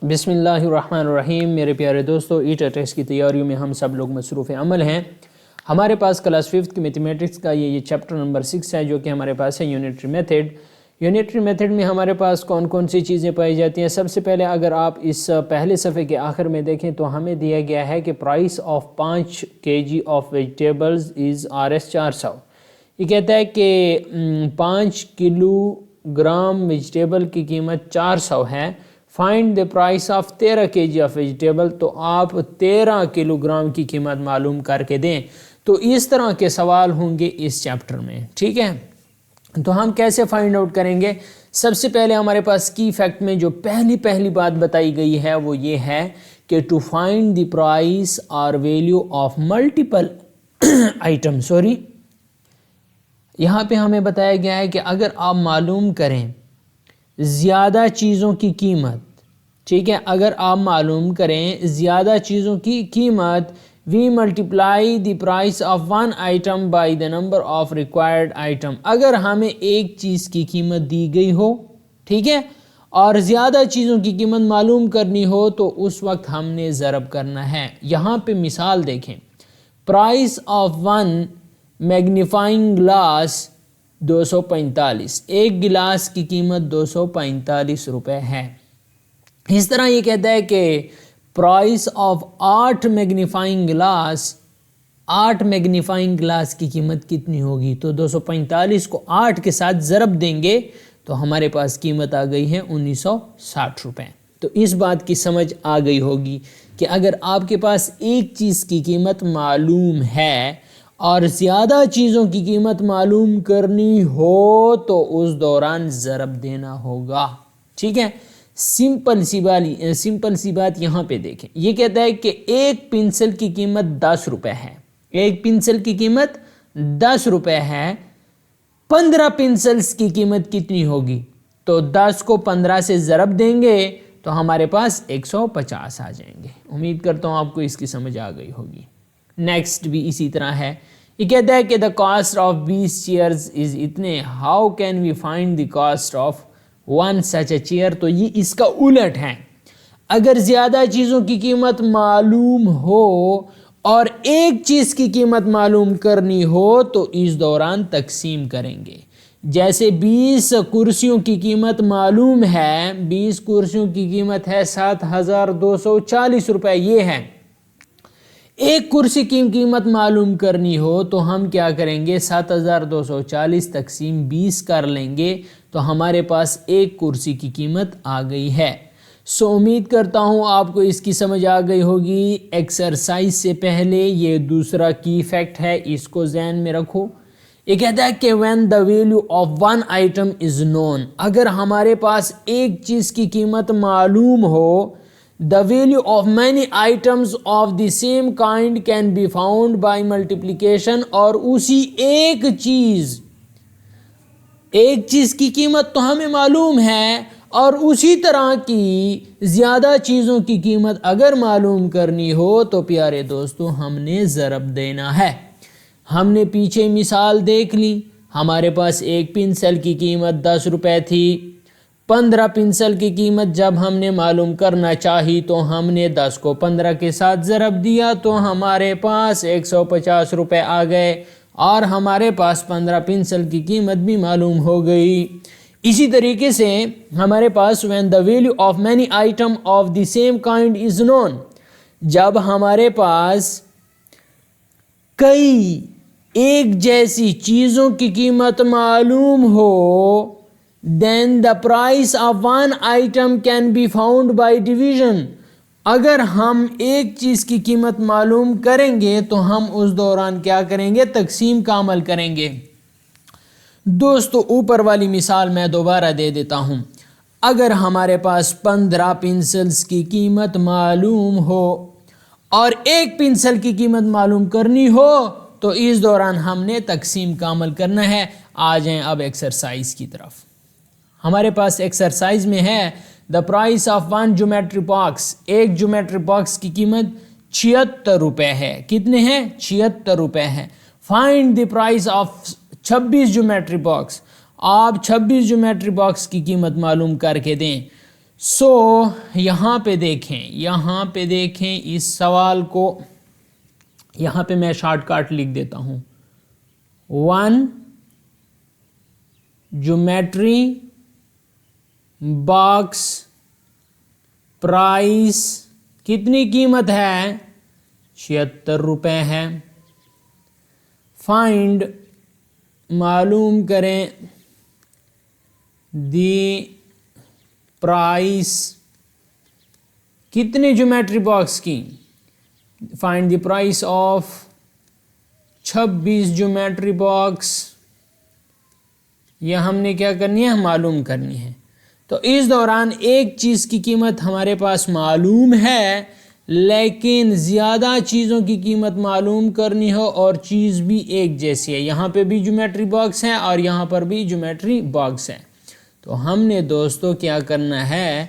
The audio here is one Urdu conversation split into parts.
بسم اللہ الرحمن الرحیم۔ میرے پیارے دوستو، ایٹا ٹیسٹ کی تیاریوں میں ہم سب لوگ مصروف عمل ہیں۔ ہمارے پاس کلاس 5 کی میتھمیٹکس کا یہ چیپٹر نمبر 6 ہے، جو کہ ہمارے پاس ہے یونیٹری میتھڈ۔ یونیٹری میتھڈ میں ہمارے پاس کون کون سی چیزیں پائی جاتی ہیں؟ سب سے پہلے اگر آپ اس پہلے صفحے کے آخر میں دیکھیں تو ہمیں دیا گیا ہے کہ price of 5 kg of vegetables is Rs 400۔ یہ کہتا ہے کہ 5 کلو گرام ویجیٹیبل کی قیمت 400 ہے۔ Find the price of 13 kg of vegetable, تو آپ 13 کلو گرام کی قیمت معلوم کر کے دیں۔ تو اس طرح کے سوال ہوں گے اس چیپٹر میں، ٹھیک ہے؟ تو ہم کیسے فائنڈ آؤٹ کریں گے؟ سب سے پہلے ہمارے پاس کی فیکٹ میں جو پہلی بات بتائی گئی ہے وہ یہ ہے کہ ٹو فائنڈ دی پرائس اور ویلیو آف ملٹیپل آئٹم، یہاں پہ ہمیں بتایا گیا ہے کہ اگر آپ معلوم کریں زیادہ چیزوں کی قیمت، ٹھیک ہے، اگر آپ معلوم کریں زیادہ چیزوں کی قیمت، we multiply the price of one item by the number of required item. اگر ہمیں ایک چیز کی قیمت دی گئی ہو، ٹھیک ہے، اور زیادہ چیزوں کی قیمت معلوم کرنی ہو تو اس وقت ہم نے ضرب کرنا ہے۔ یہاں پہ مثال دیکھیں، price of one magnifying glass 245، ایک گلاس کی قیمت 245 روپے ہے۔ اس طرح یہ کہتا ہے کہ price of 8 magnifying glass, 8 magnifying glass کی قیمت کتنی ہوگی؟ تو 245 کو 8 کے ساتھ ضرب دیں گے تو ہمارے پاس قیمت آ گئی ہے 1960 روپے۔ تو اس بات کی سمجھ آ گئی ہوگی کہ اگر آپ کے پاس ایک چیز کی قیمت معلوم ہے اور زیادہ چیزوں کی قیمت معلوم کرنی ہو تو اس دوران ضرب دینا ہوگا، ٹھیک ہے؟ سمپل سی بات یہاں پہ دیکھیں، یہ کہتا ہے کہ ایک پنسل کی قیمت 10 روپے ہے، ایک پنسل کی قیمت 10 روپے ہے، 15 پنسلز کی قیمت کتنی ہوگی؟ تو 10 کو 15 سے ضرب دیں گے تو ہمارے پاس 150 آ جائیں گے۔ امید کرتا ہوں آپ کو اس کی سمجھ آ گئی ہوگی۔ نیکسٹ بھی اسی طرح ہے، یہ کہتا ہے کہ the cost of 20 chairs is اتنے، how can we find the cost of one such a chair. تو یہ اس کا الٹ ہے، اگر زیادہ چیزوں کی قیمت معلوم ہو اور ایک چیز کی قیمت معلوم کرنی ہو تو اس دوران تقسیم کریں گے۔ جیسے 20 کرسیوں کی قیمت معلوم ہے، 20 کرسیوں کی قیمت ہے 7240 روپے، یہ ہے۔ ایک کرسی کی قیمت معلوم کرنی ہو تو ہم کیا کریں گے؟ 7240 تقسیم 20 کر لیں گے تو ہمارے پاس ایک کرسی کی قیمت آ گئی ہے۔ امید کرتا ہوں آپ کو اس کی سمجھ آ گئی ہوگی۔ ایکسرسائز سے پہلے یہ دوسرا کی فیکٹ ہے، اس کو ذہن میں رکھو۔ یہ کہتا ہے کہ when the value of one item is known، اگر ہمارے پاس ایک چیز کی قیمت معلوم ہو، the value of many items of the same kind can be found by multiplication، اور اسی ایک چیز کی قیمت تو ہمیں معلوم ہے اور اسی طرح کی زیادہ چیزوں کی قیمت اگر معلوم کرنی ہو تو پیارے دوستو ہم نے ضرب دینا ہے۔ ہم نے پیچھے مثال دیکھ لی، ہمارے پاس ایک پنسل کی قیمت 10 روپے تھی، 15 پنسل کی قیمت جب ہم نے معلوم کرنا چاہی تو ہم نے 10 کو 15 کے ساتھ ضرب دیا تو ہمارے پاس 150 روپے آ گئے اور ہمارے پاس 15 پنسل کی قیمت بھی معلوم ہو گئی۔ اسی طریقے سے ہمارے پاس when the value of many item of the same kind is known، جب ہمارے پاس کئی ایک جیسی چیزوں کی قیمت معلوم ہو، then the price of one item can be found by division، اگر ہم ایک چیز کی قیمت معلوم کریں گے تو ہم اس دوران کیا کریں گے؟ تقسیم کا عمل کریں گے۔ دوستو اوپر والی مثال میں دوبارہ دے دیتا ہوں، اگر ہمارے پاس 15 پنسلز کی قیمت معلوم ہو اور ایک پنسل کی قیمت معلوم کرنی ہو تو اس دوران ہم نے تقسیم کا عمل کرنا ہے۔ آ جائیں اب ایکسرسائز کی طرف۔ ہمارے پاس ایکسرسائز میں ہے the price of one geometry box, ایک جیومیٹری باکس کی قیمت 76 روپے ہے۔ کتنے ہیں؟ 76 روپے ہے۔ Find the price of 26 geometry box, آپ 26 جیومیٹری باکس کی قیمت معلوم کر کے دیں۔ سو یہاں پہ دیکھیں اس سوال کو، یہاں پہ میں شارٹ کٹ لکھ دیتا ہوں. 1 جیومیٹری باکس پرائس کتنی قیمت ہے؟ 76 روپے ہے. فائنڈ معلوم کریں دی پرائس کتنے جیومیٹری باکس کی؟ Find the price of 26 geometry box. یہ ہم نے کیا کرنی ہے؟ معلوم کرنی ہے. تو اس دوران ایک چیز کی قیمت ہمارے پاس معلوم ہے، لیکن زیادہ چیزوں کی قیمت معلوم کرنی ہو اور چیز بھی ایک جیسی ہے. یہاں پہ بھی جیومیٹری باکس ہے اور یہاں پر بھی جیومیٹری باکس ہے. تو ہم نے دوستو کیا کرنا ہے؟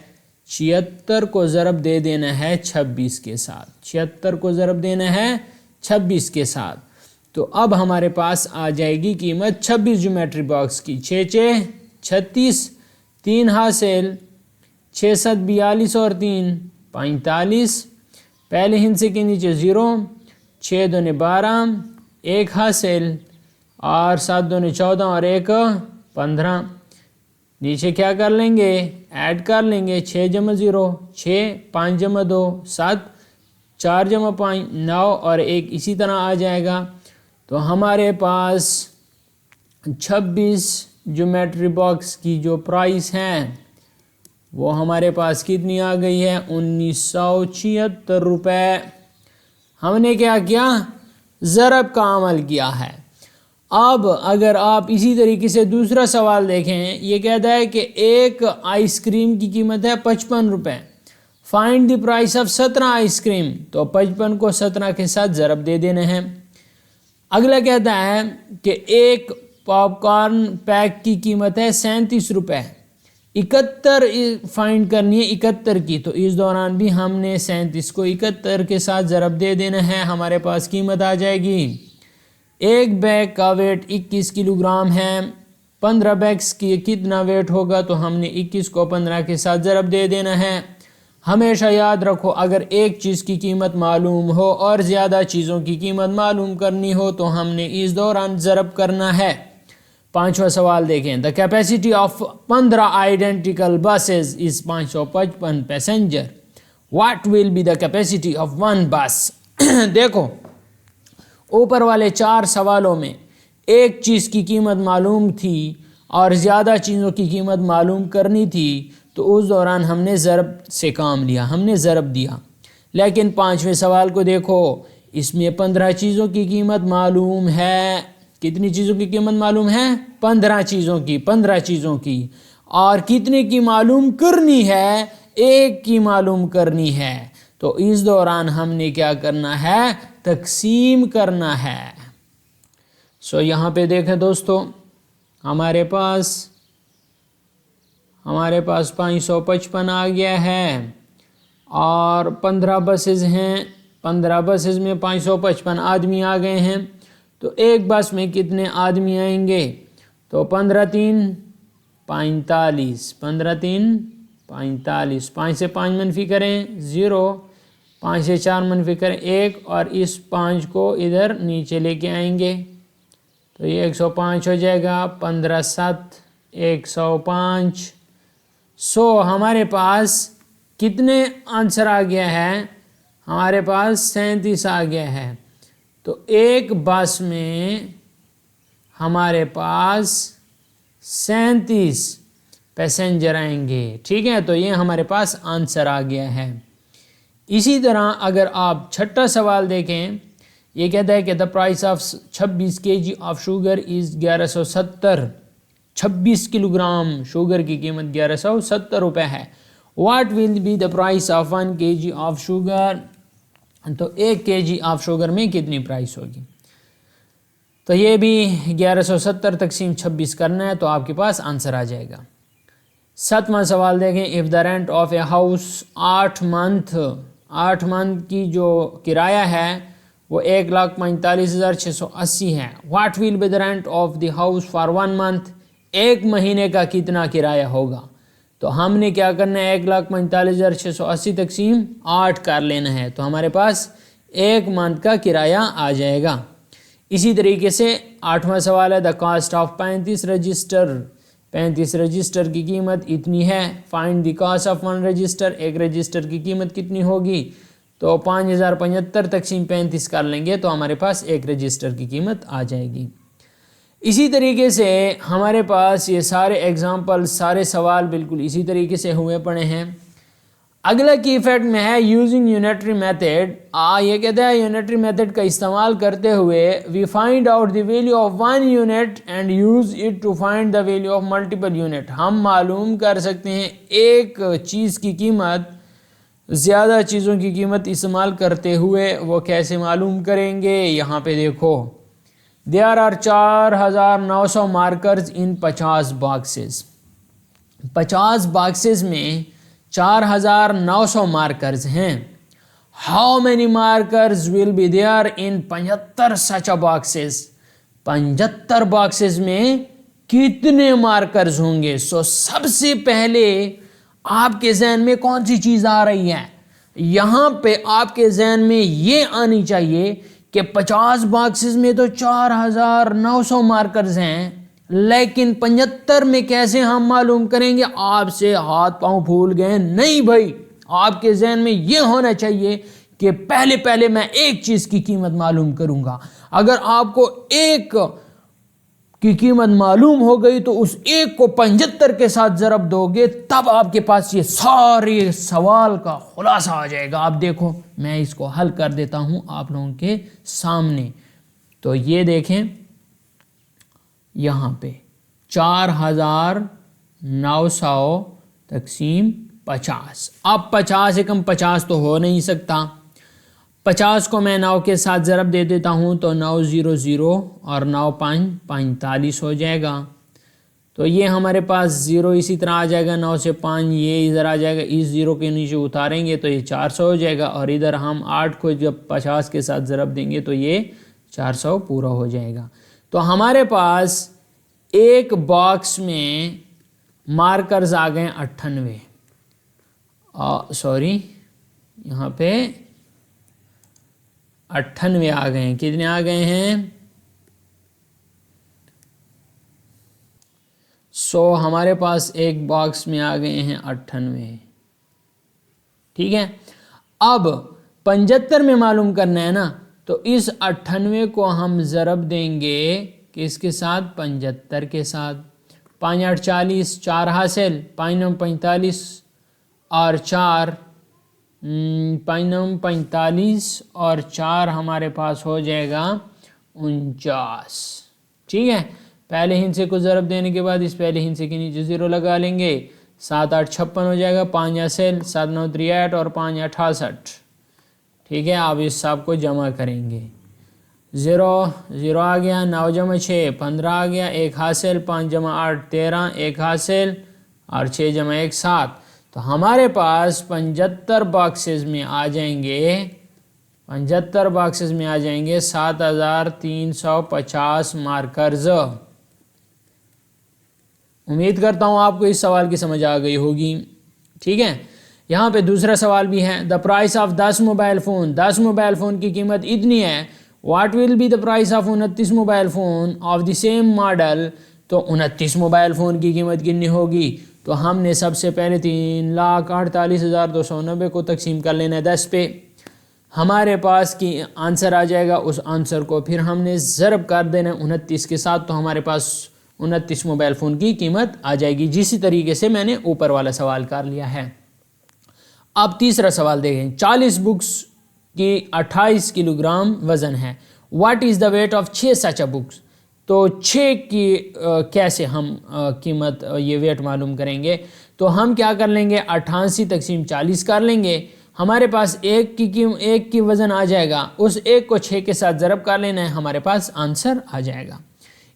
76 کو ضرب دے دینا ہے 26 کے ساتھ. 76 کو ضرب دینا ہے 26 کے ساتھ. تو اب ہمارے پاس آ جائے گی قیمت 26 جیومیٹری باکس کی. 6 6 36، 3 حاصل، 6 7 42 اور 3 45. پہلے ہندسے کے نیچے 0، 6 2 12، 1 حاصل اور 7 2 14 اور 1 15. نیچے کیا کر لیں گے؟ ایڈ کر لیں گے. 6 جمع 0 6، 5 جمع 2 7، 4 جمع 5 9 اور 1 اسی طرح آ جائے گا. تو ہمارے پاس 26 جیومیٹری باکس کی جو پرائس ہے وہ ہمارے پاس کتنی آ گئی ہے؟ 1976 روپے. ہم نے کیا کیا؟ ضرب کا عمل کیا ہے. اب اگر آپ اسی طریقے سے دوسرا سوال دیکھیں، یہ کہتا ہے کہ ایک آئس کریم کی قیمت ہے 55 روپے. Find the price of 17 ice cream. تو 55 کو 17 کے ساتھ ضرب دے دینے ہیں. اگلا کہتا ہے کہ ایک پاپ کارن پیک کی قیمت ہے 37 روپے. 71 فائنڈ کرنی ہے 71 کی. تو اس دوران بھی ہم نے 37 کو 71 کے ساتھ ضرب دے دینا ہے. ہمارے پاس قیمت آ جائے گی. ایک بیگ کا ویٹ 21 کلو گرام ہے. 15 بیگس کی کتنا ویٹ ہوگا؟ تو ہم نے 21 کو 15 کے ساتھ ضرب دے دینا ہے. ہمیشہ یاد رکھو اگر ایک چیز کی قیمت معلوم ہو اور زیادہ چیزوں کی قیمت معلوم کرنی ہو تو ہم نے اس دوران ضرب کرنا ہے. 5واں سوال دیکھیں. The capacity of 15 identical buses is 555 passenger. What will be the capacity of 1 bus? دیکھو اوپر والے 4 سوالوں میں ایک چیز کی قیمت معلوم تھی اور زیادہ چیزوں کی قیمت معلوم کرنی تھی، تو اس دوران ہم نے ضرب سے کام لیا، ہم نے ضرب دیا. لیکن 5ویں سوال کو دیکھو، اس میں 15 چیزوں کی قیمت معلوم ہے. کتنی چیزوں کی قیمت معلوم ہے؟ 15 چیزوں کی. اور کتنے کی معلوم کرنی ہے؟ ایک کی معلوم کرنی ہے. تو اس دوران ہم نے کیا کرنا ہے؟ تقسیم کرنا ہے. سو یہاں پہ دیکھیں دوستو، ہمارے پاس 555 آ گیا ہے اور 15 بسز ہیں. 15 بسز میں 555 آدمی آ گئے ہیں. تو ایک بس میں کتنے آدمی آئیں گے؟ تو 15 3 45، 15 3 45. 5 سے 5 منفی کریں 0، 5 سے 4 منفی کریں 1 اور اس 5 کو ادھر نیچے لے کے آئیں گے تو یہ 105 ہو جائے گا. 15 7 105. سو ہمارے پاس کتنے آنسر آ گیا ہے؟ ہمارے پاس 37 آ گیا ہے. تو ایک بس میں ہمارے پاس 37 پیسنجر آئیں گے. ٹھیک ہے، تو یہ ہمارے پاس آنسر آ گیا ہے. اسی طرح اگر آپ 6واں سوال دیکھیں، یہ کہتا ہے کہ the price of 26 kg of sugar is 1170. 26 kilogram sugar کی قیمت 1170 روپے ہے. What will be the price of 1 kg of sugar? تو 1 kg آف شوگر میں کتنی پرائس ہوگی؟ تو یہ بھی 1170 تقسیم 26 کرنا ہے تو آپ کے پاس آنسر آ جائے گا. 7واں سوال دیکھیں. If the rent of a house 8 month کی جو کرایہ ہے وہ 1,45,680 ہے. What will be the rent of the house for 1 month? ایک مہینے کا کتنا کرایہ ہوگا؟ تو ہم نے کیا کرنا ہے 1,45,680 تقسیم 8 کر لینا ہے، تو ہمارے پاس ایک منتھ کا کرایہ آ جائے گا۔ اسی طریقے سے 8واں سوال ہے دا کاسٹ آف 35 رجسٹر، 35 رجسٹر کی قیمت اتنی ہے، find the cost of 1 register, ایک رجسٹر کی قیمت کتنی ہوگی؟ تو 5075 تقسیم 35 کر لیں گے تو ہمارے پاس ایک رجسٹر کی قیمت آ جائے گی۔ اسی طریقے سے ہمارے پاس یہ سارے ایگزامپل، سارے سوال بالکل اسی طریقے سے ہوئے پڑے ہیں۔ اگلا کی ایفیکٹ میں ہے یوزنگ یونیٹری میتھڈ، یہ کہتا ہے یونیٹری میتھڈ کا استعمال کرتے ہوئے we find out the value of 1 unit and use it to find the value of multiple unit. ہم معلوم کر سکتے ہیں ایک چیز کی قیمت زیادہ چیزوں کی قیمت استعمال کرتے ہوئے، وہ کیسے معلوم کریں گے؟ یہاں پہ دیکھو there are 4900 markers in 50 boxes، 50 boxes میں 4900 مارکرز ہیں۔ how many markers will be there in 75 such boxes، 75 boxes میں کتنے مارکرز ہوں گے؟ سب سے پہلے آپ کے ذہن میں کون سی چیز آ رہی ہے؟ یہاں پہ آپ کے ذہن میں یہ آنی چاہیے کہ 50 باکسز میں تو 4900 مارکرز ہیں، لیکن 75 میں کیسے ہم معلوم کریں گے؟ آپ سے ہاتھ پاؤں پھول گئے؟ نہیں بھائی، آپ کے ذہن میں یہ ہونا چاہیے کہ پہلے میں ایک چیز کی قیمت معلوم کروں گا۔ اگر آپ کو ایک کی قیمت معلوم ہو گئی تو اس ایک کو 75 کے ساتھ ضرب دو گے، تب آپ کے پاس یہ سارے سوال کا خلاصہ آ جائے گا۔ آپ دیکھو میں اس کو حل کر دیتا ہوں آپ لوگوں کے سامنے۔ تو یہ دیکھیں یہاں پہ 4900 تقسیم 50، اب 50 سے کم 50 تو ہو نہیں سکتا، 50 کو میں 9 کے ساتھ ضرب دے دیتا ہوں تو 9 0 0 اور 9 5 45 ہو جائے گا۔ تو یہ ہمارے پاس 0 اسی طرح آ جائے گا، 9 سے 5 یہ ادھر آ جائے گا، اس 0 کے نیچے اتاریں گے تو یہ 400 ہو جائے گا، اور ادھر ہم 8 کو جب 50 کے ساتھ ضرب دیں گے تو یہ 400 پورا ہو جائے گا۔ تو ہمارے پاس ایک باکس میں مارکرز آ گئے 98، یہاں پہ 98 آ گئے ہیں۔ کتنے آ گئے ہیں؟ ہمارے پاس ایک باکس میں آ گئے ہیں 98، ٹھیک ہے۔ اب 75 میں معلوم کرنا ہے نا، تو اس 98 کو ہم ضرب دیں گے کس کے ساتھ؟ 75 کے ساتھ۔ 5 8 40، 4 حاصل، 5 9 45 اور 4 5 9 45 اور 4 ہمارے پاس ہو جائے گا 49، ٹھیک ہے۔ پہلے ہندسے کو ضرب دینے کے بعد اس پہلے ہندسے کے نیچے 0 لگا لیں گے، 7 8 56 ہو جائے گا، 5 حاصل، 7 9 63 اور 5 68، ٹھیک ہے۔ آپ اس سب کو جمع کریں گے، 0 0 آ گیا، 9 جمع 6 15 آ گیا، 1 حاصل، 5 جمع 8 13، 1 حاصل اور 6 جمع 1 7۔ تو ہمارے پاس 75 باکسز میں آ جائیں گے، 75 باکسز میں آ جائیں گے 7350 مارکرز۔ امید کرتا ہوں آپ کو اس سوال کی سمجھ آ گئی ہوگی، ٹھیک ہے۔ یہاں پہ دوسرا سوال بھی ہے، the price of 10 mobile phone, 10 mobile phone کی قیمت اتنی ہے، what will be the price of 29 mobile phone of the same model. تو 29 موبائل فون کی قیمت کتنی ہوگی؟ تو ہم نے سب سے پہلے 3,48,290 کو تقسیم کر لینا ہے 10 پہ، ہمارے پاس کی آنسر آ جائے گا، اس آنسر کو پھر ہم نے ضرب کر دینا 29 کے ساتھ، تو ہمارے پاس 29 موبائل فون کی قیمت آ جائے گی، جسی طریقے سے میں نے اوپر والا سوال کر لیا ہے۔ اب تیسرا سوال دیکھیں، 40 بکس کی 28 کلو گرام وزن ہے، what is the weight of 6 such books. تو 6 کی کیسے ہم قیمت یہ ویٹ معلوم کریں گے؟ تو ہم کیا کر لیں گے، 88 تقسیم 40 کر لیں گے، ہمارے پاس ایک کی وزن آ جائے گا، اس ایک کو 6 کے ساتھ ضرب کر لینا ہے، ہمارے پاس آنسر آ جائے گا۔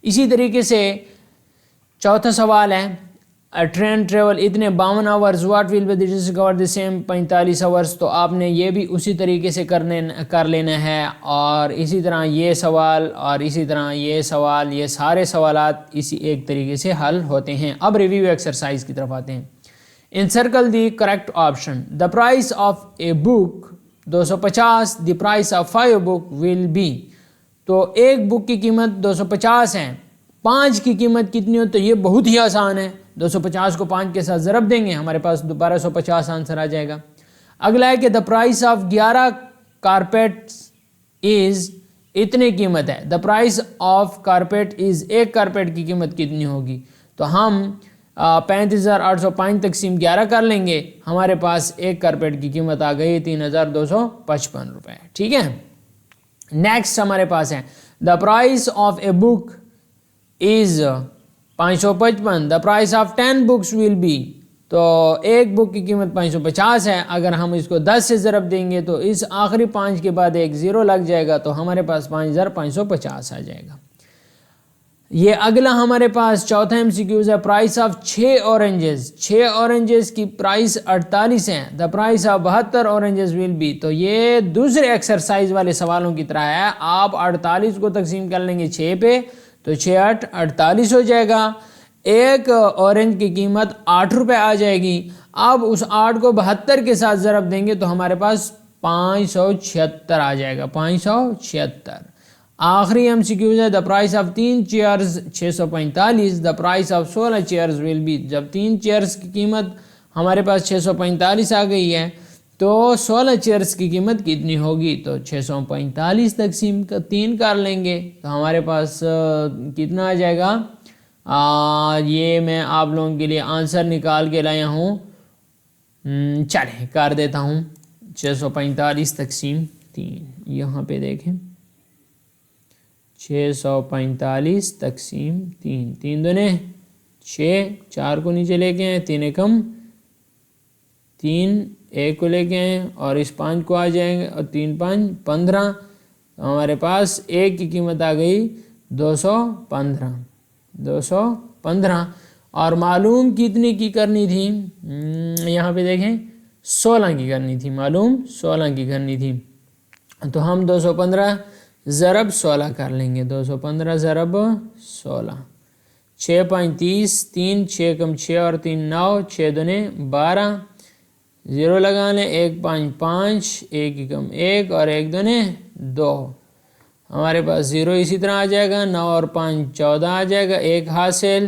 اسی طریقے سے چوتھا سوال ہے، ٹرین ٹریول اتنے 52 hours, what will be distance cover the same 45 hours. تو آپ نے یہ بھی اسی طریقے سے کر لینا ہے، اور اسی طرح یہ سوال اور اسی طرح یہ سوال، یہ سارے سوالات اسی ایک طریقے سے حل ہوتے ہیں۔ اب ریویو ایکسرسائز کی طرف آتے ہیں۔ Encircle the correct option. The price of a book 250, the price of 5 book will be. تو ایک بک کی قیمت 250 ہے, 5 کی قیمت کتنی ہو؟ تو یہ بہت ہی آسان ہے, 250 کو 5 کے ساتھ ضرب دیں گے, ہمارے پاس 1250 آنسر آ جائے گا. اگلا ہے کہ the price of 11 carpets is اتنی قیمت ہے. the price of carpet is, ایک کارپیٹ کی قیمت کتنی ہوگی؟ تو ہم 35,805 تقسیم 11 کر لیں گے, ہمارے پاس ایک کارپیٹ کی قیمت آ گئی 3,255 روپے. ٹھیک ہے, نیکسٹ ہمارے پاس ہے the price of a book is 555, the price of 10 books will be. تو ایک بک کی قیمت 550 ہے, اگر ہم اس کو 10 سے ضرب دیں گے تو اس آخری 5 کے بعد ایک 0 لگ جائے گا, تو ہمارے پاس 5,550 آ جائے گا. یہ اگلا ہمارے پاس چوتھا MCQز ہے, پرائس آف 6 اورنجز. 6 اورنجز کی پرائس 48 ہے. The price of 72 oranges will be. تو یہ دوسرے ایکسرسائز والے سوالوں کی طرح ہے, آپ 48 کو تقسیم کر لیں گے 6 پہ, تو 6 8 48 ہو جائے گا. ایک اورنج کی قیمت 8 روپے آ جائے گی. اب اس 8 کو 72 کے ساتھ ضرب دیں گے تو ہمارے پاس 576 آ جائے گا, 576. آخری MCQز ہے, the price of 3 chairs 645, the price of 16 chairs will be. جب 3 چیئرز کی قیمت ہمارے پاس 645 آ گئی ہے تو 16 چیئرز کی قیمت کتنی ہوگی؟ تو 645 تقسیم 3 کر لیں گے تو ہمارے پاس کتنا آ جائے گا؟ یہ میں آپ لوگوں کے لیے آنسر نکال کے لایا ہوں, چلیں کر دیتا ہوں. 645 تقسیم 3, یہاں پہ دیکھیں 645 تقسیم 3, 3 دونے 6, 4 کو نیچے لے کے آئیں, 3 کم 3, 1 کو لے کے آئیں اور اس 5 کو آ جائیں گے, اور 3 5 15. ہمارے پاس ایک کی قیمت آ گئی 215, 215. اور معلوم کتنی کی کرنی تھی؟ یہاں پہ دیکھیں 16 کی کرنی تھی, معلوم 16 کی کرنی تھی. تو ہم 215 ضرب 16 کر لیں گے, 215 ضرب 16, 6 5 30, 3 6 کم 6 اور 3 9, 6 دونے 12, 0 لگا لیں, 1 5 5, 1 کی کم 1 اور 1 دونے 2. ہمارے پاس 0 اسی طرح آ جائے گا, 9 اور 5 14 آ جائے گا, 1 حاصل,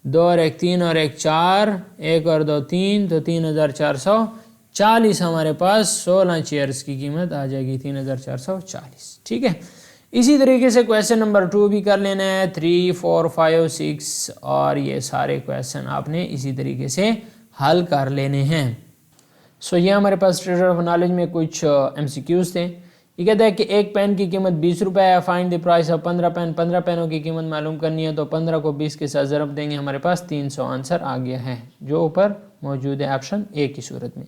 2 اور 1 3 اور 1 4, 1 اور 2 3, تو 3,440 ہمارے پاس 16 چیئرز کی قیمت آ جائے گی, 3,440. ٹھیک ہے, اسی طریقے سے کویسچن نمبر 2 بھی کر لینا ہے, 3 4 5 6, اور یہ سارے کویسچن آپ نے اسی طریقے سے حل کر لینے ہیں. سو یہ ہمارے پاس ٹریجر آف نالج میں کچھ MCQز تھے. یہ کہتا ہے کہ ایک پین کی قیمت 20 روپے ہے, find the price of 15 pen. 15 پینوں کی قیمت معلوم کرنی ہے, تو 15 کو 20 کے ساتھ ضرب دیں گے, ہمارے پاس 300 آنسر آ گیا ہے جو اوپر موجود ہے آپشن اے کی صورت میں.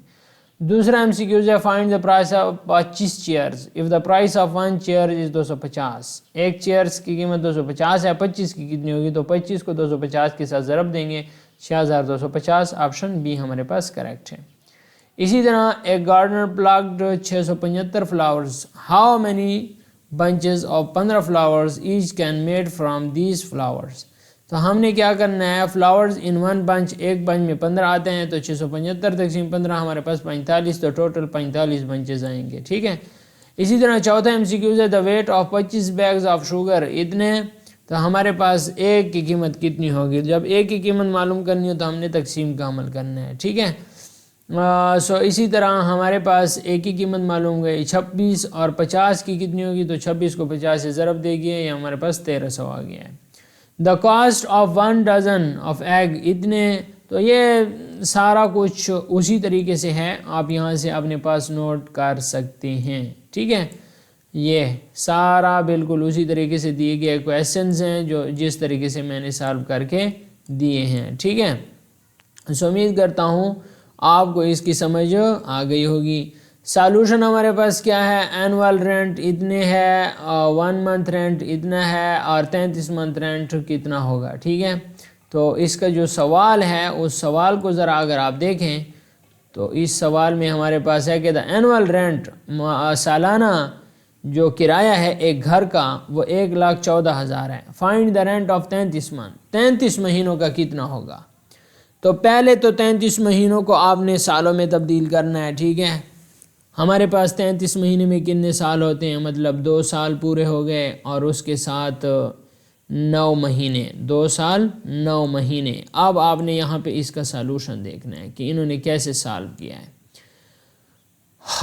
دوسرا MCQز ہے, find the price of 25 chairs if the price of 1 chair is 250. ایک چیئرز کی قیمت 250 ہے, 25 کی کتنی ہوگی؟ تو 25 کو 250 کے ساتھ ضرب دیں گے, 6250. آپشن بی ہمارے پاس کریکٹ ہے. اسی طرح ایک gardener plucked 675 flowers, how many bunches of 15 flowers each can made from these flowers. تو ہم نے کیا کرنا ہے, فلاورز ان 1 بنچ, ایک بنچ میں 15 آتے ہیں, تو 675 تقسیم 15 ہمارے پاس 45, تو ٹوٹل 45 بنچز آئیں گے. ٹھیک ہے, اسی طرح چوتھا MCQز ہے, the weight of 25 bags of sugar اتنے. تو ہمارے پاس ایک کی قیمت کتنی ہوگی؟ جب ایک کی قیمت معلوم کرنی ہو تو ہم نے تقسیم کا عمل کرنا ہے. ٹھیک ہے, سو اسی طرح ہمارے پاس ایک کی قیمت معلوم گئی 26, اور 50 کی کتنی ہوگی؟ تو 26 کو 50 سے ضرب دے گی, یہ ہمارے پاس 1300 آ گیا ہے. دا cost of 1 dozen of egg اتنے. تو یہ سارا کچھ اسی طریقے سے ہے, آپ یہاں سے اپنے پاس نوٹ کر سکتے ہیں. ٹھیک ہے, یہ سارا بالکل اسی طریقے سے دیے گئے کویسچنز ہیں جو جس طریقے سے میں نے سالو کر کے دیے ہیں. ٹھیک ہے, سو امید کرتا ہوں آپ کو اس کی سمجھ آ گئی ہوگی. سالوشن ہمارے پاس کیا ہے, اینول رینٹ اتنے ہے, 1 منتھ رینٹ اتنا ہے, اور 33 منتھ رینٹ کتنا ہوگا. ٹھیک ہے, تو اس کا جو سوال ہے اس سوال کو ذرا اگر آپ دیکھیں تو اس سوال میں ہمارے پاس ہے کہ دا اینول رینٹ, سالانہ جو کرایہ ہے ایک گھر کا وہ 1,14,000 ہے. Find the rent of 33 month, 33 مہینوں کا کتنا ہوگا؟ تو پہلے تو 33 مہینوں کو آپ نے سالوں میں تبدیل کرنا ہے، ٹھیک ہے. ہمارے پاس 33 مہینے میں کتنے سال ہوتے ہیں؟ مطلب 2 سال پورے ہو گئے اور اس کے ساتھ 9 مہینے، 2 سال 9 مہینے. اب آپ نے یہاں پہ اس کا سالوشن دیکھنا ہے کہ انہوں نے کیسے سالو کیا ہے.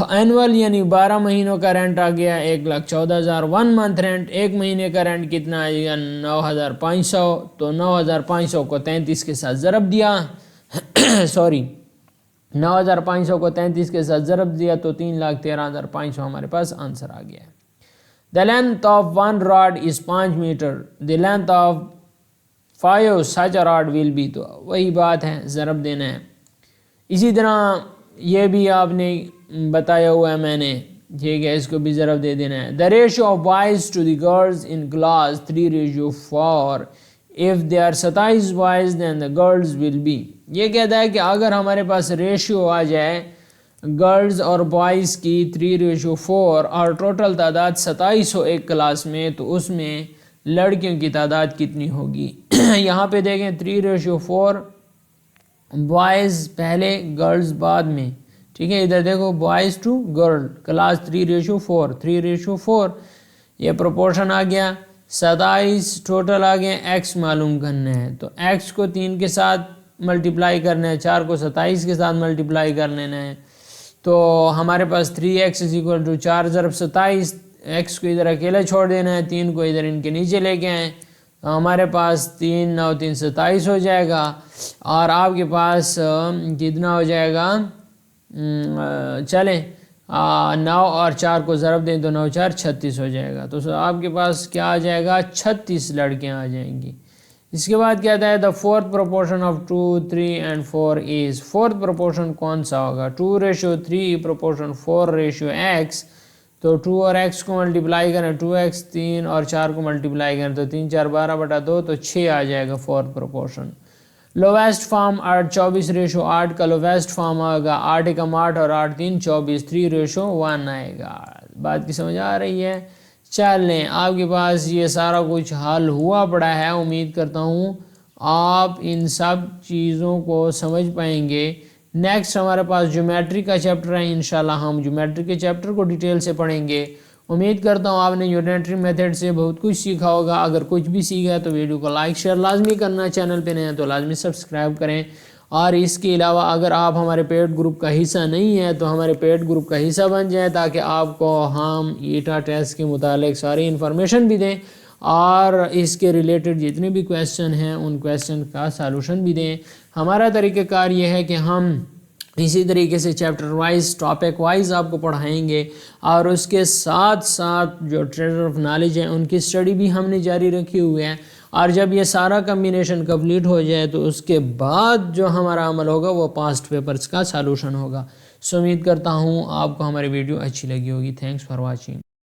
اینول یعنی 12 مہینوں کا رینٹ آ گیا 1,14,000. 1 منتھ رینٹ، ایک مہینے کا رینٹ کتنا آئے گا؟ 9,500. تو 9,500 کو 33 کے ساتھ ضرب دیا سوری 9,500 کو 33 کے ساتھ ضرب دیا تو 3,13,500 ہمارے پاس آنسر آ گیا ہے. The length of one rod is 5 meter. The length of 5 such a rod will be. تو وہی بات ہے، ضرب دینا ہے. اسی طرح یہ بھی آپ نے بتایا ہوا ہے میں نے، ٹھیک ہے، اس کو بھی ضرب دے دینا ہے. The ratio of boys to the girls in class 3:4. If they are 27 boys then the girls will be. یہ کہتا ہے کہ اگر ہمارے پاس ریشیو آ جائے گرلز اور بوائز کی 3:4 اور ٹوٹل تعداد 27 ہو ایک کلاس میں، تو اس میں لڑکیوں کی تعداد کتنی ہوگی؟ یہاں پہ دیکھیں 3:4 بوائز پہلے گرلز بعد میں، ٹھیک ہے. ادھر دیکھو بوائز ٹو گرل کلاس 3:4 یہ پروپورشن آ گیا. 27 ٹوٹل آ گئے. ایکس معلوم کرنا ہے تو ایکس کو 3 کے ساتھ ملٹیپلائی کرنا ہے، 4 کو 27 کے ساتھ ملٹیپلائی کر لینا ہے. تو ہمارے پاس 3x = 4 ضرب 27. ایکس کو ادھر اکیلا چھوڑ دینا ہے، 3 کو ادھر ان کے نیچے لے کے آئیں تو ہمارے پاس 3 9 3 27 ہو جائے گا. اور آپ کے پاس کتنا ہو جائے گا؟ چلیں 9 اور 4 کو ضرب دیں تو 9 4 36 ہو جائے گا. تو آپ کے پاس کیا آ جائے گا؟ 36 لڑکیاں آ جائیں گی. اس کے بعد کہتا ہے the fourth proportion of 2 3 and 4 is. Fourth proportion کون سا ہوگا؟ 2:3 proportion 4:x. تو 2 اور x کو ملٹیپلائی کریں، 2x 3 اور 4 کو ملٹیپلائی کریں تو 3 4 12/2 تو 6 آ جائے گا فورتھ پروپورشن. لویسٹ فارم 8:24 کا لویسٹ فارم ہوگا 8 × 8 اور 8 3 24 3:1 آئے گا. بات کی سمجھ آ رہی ہے؟ چل لیں، آپ کے پاس یہ سارا کچھ حل ہوا پڑا ہے. امید کرتا ہوں آپ ان سب چیزوں کو سمجھ پائیں گے. نیکسٹ ہمارے پاس جیومیٹری کا چیپٹر ہے، انشاءاللہ ہم جیومیٹری کے چیپٹر کو ڈیٹیل سے پڑھیں گے. امید کرتا ہوں آپ نے جیومیٹری میتھڈ سے بہت کچھ سیکھا ہوگا. اگر کچھ بھی سیکھا تو ویڈیو کو لائک شیئر لازمی کرنا، چینل پہ نئے ہیں تو لازمی سبسکرائب کریں. اور اس کے علاوہ اگر آپ ہمارے پیڈ گروپ کا حصہ نہیں ہیں تو ہمارے پیڈ گروپ کا حصہ بن جائیں تاکہ آپ کو ہم ایٹا ٹیسٹ کے متعلق ساری انفارمیشن بھی دیں اور اس کے ریلیٹڈ جتنے بھی کویسچن ہیں ان کویسچن کا سالوشن بھی دیں. ہمارا طریقہ کار یہ ہے کہ ہم اسی طریقے سے چیپٹر وائز ٹاپک وائز آپ کو پڑھائیں گے اور اس کے ساتھ ساتھ جو ٹریجر آف نالج ہیں ان کی اسٹڈی بھی ہم نے جاری رکھی ہوئی ہے. اور جب یہ سارا کمبینیشن کمپلیٹ ہو جائے تو اس کے بعد جو ہمارا عمل ہوگا وہ پاسٹ پیپرز کا سالوشن ہوگا. سو امید کرتا ہوں آپ کو ہماری ویڈیو اچھی لگی ہوگی. Thanks for watching.